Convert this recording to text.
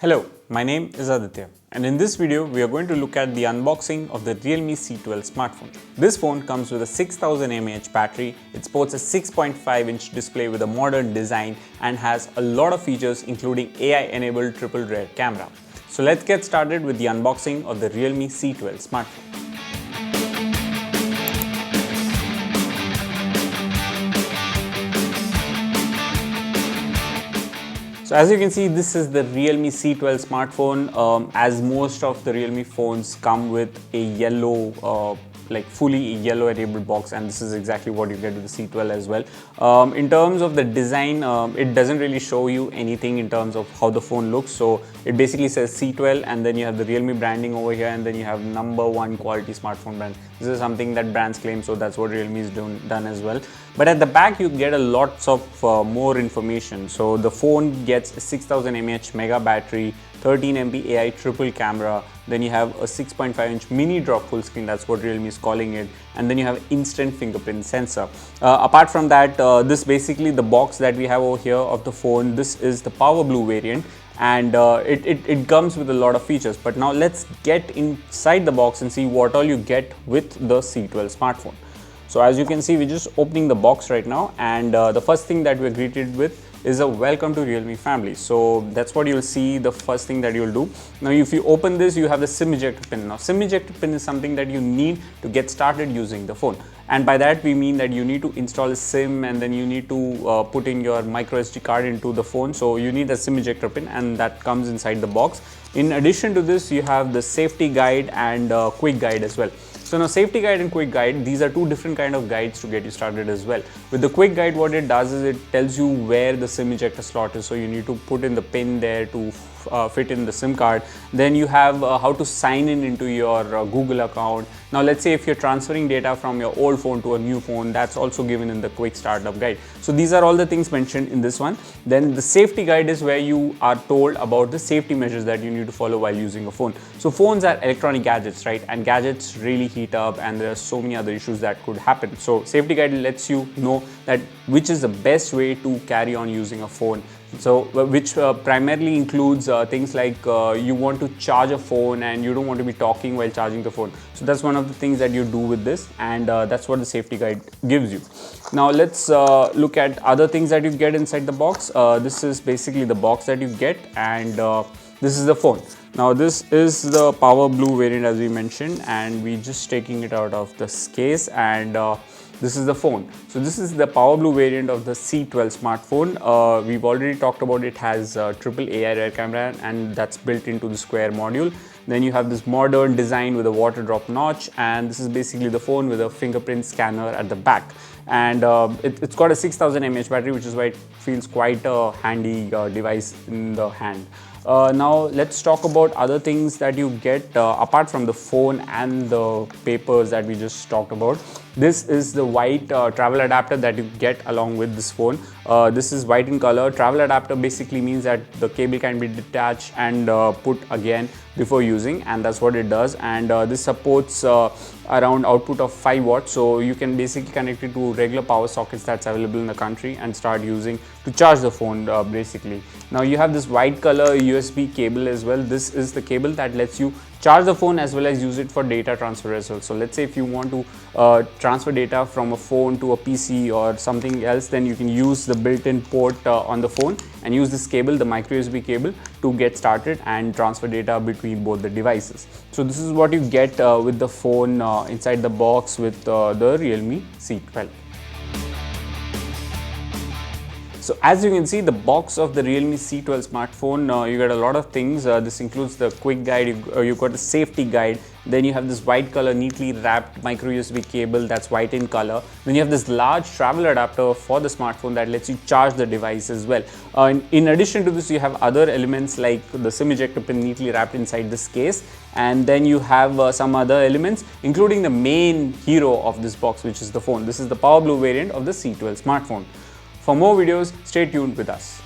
Hello, my name is Aditya, and in this video we are going to look at the unboxing of the Realme C12 smartphone. This phone comes with a 6000 mAh battery, it sports a 6.5-inch display with a modern design and has a lot of features including AI-enabled triple rear camera. So let's get started with the unboxing of the Realme C12 smartphone. So as you can see, this is the Realme C12 smartphone. As most of the Realme phones come with a yellow, fully yellow enabled box, and this is exactly what you get with the C12 as well. In terms of the design, it doesn't really show you anything in terms of how the phone looks. So it basically says C12 and then you have the Realme branding over here, and then you have #1 quality smartphone brand. This is something that brands claim, so that's what Realme is done as well. But at the back you get a lots of more information. So the phone gets a 6000 mAh mega battery, 13 MP AI triple camera, then you have a 6.5-inch mini drop full screen, that's what Realme is calling it, and then you have instant fingerprint sensor. Apart from that, this basically the box that we have over here of the phone, this is the Power Blue variant, and it comes with a lot of features. But now let's get inside the box and see what all you get with the C12 smartphone. So as you can see, we're just opening the box right now, and the first thing that we're greeted with is a welcome to Realme family. So that's what you'll see, the first thing that you'll do. Now if you open this, you have the SIM ejector pin. Now SIM ejector pin is something that you need to get started using the phone, and by that we mean that you need to install a SIM and then you need to put in your micro SD card into the phone. So you need a SIM ejector pin, and that comes inside the box. In addition to this, you have the safety guide and quick guide as well. So now safety guide and quick guide, these are two different kind of guides to get you started as well. With the quick guide, what it does is it tells you where the SIM ejector slot is. So you need to put in the pin there to fit in the SIM card. Then you have how to sign in into your Google account. Now let's say if you're transferring data from your old phone to a new phone, that's also given in the quick startup guide. So these are all the things mentioned in this one. Then the safety guide is where you are told about the safety measures that you need to follow while using a phone. So phones are electronic gadgets, right? And gadgets really heat up, and there are so many other issues that could happen. So safety guide lets you know that which is the best way to carry on using a phone. So which primarily includes things like you want to charge a phone and you don't want to be talking while charging the phone. So that's one of the things that you do with this, and that's what the safety guide gives you. Now let's look at other things that you get inside the box. This is basically the box that you get, and this is the phone. Now this is the Power Blue variant, as we mentioned, and we're just taking it out of this case, and this is the phone. So this is the Power Blue variant of the C12 smartphone. We've already talked about it has triple AI rear camera, and that's built into the square module. Then you have this modern design with a water drop notch, and this is basically the phone with a fingerprint scanner at the back. And it's got a 6000 mAh battery, which is why it feels quite a handy device in the hand. Now let's talk about other things that you get apart from the phone and the papers that we just talked about. This is the white travel adapter that you get along with this phone. This is white in color. Travel adapter basically means that the cable can be detached and put again before using, and that's what it does. And this supports around output of 5 watts, so you can basically connect it to regular power sockets that's available in the country and start using to charge the phone basically. Now you have this white color USB cable as well. This is the cable that lets you charge the phone as well as use it for data transfer as well. So let's say if you want to transfer data from a phone to a PC or something else, then you can use the built-in port on the phone and use this cable, the micro USB cable, to get started and transfer data between both the devices. So this is what you get with the phone inside the box with the Realme C12. So as you can see, the box of the Realme C12 smartphone, you get a lot of things. This includes the quick guide, you've got the safety guide, then you have this white color neatly wrapped micro USB cable that's white in color. Then you have this large travel adapter for the smartphone that lets you charge the device as well. In addition to this, you have other elements like the SIM ejector pin neatly wrapped inside this case, and then you have some other elements including the main hero of this box, which is the phone. This is the Power Blue variant of the C12 smartphone. For more videos, stay tuned with us.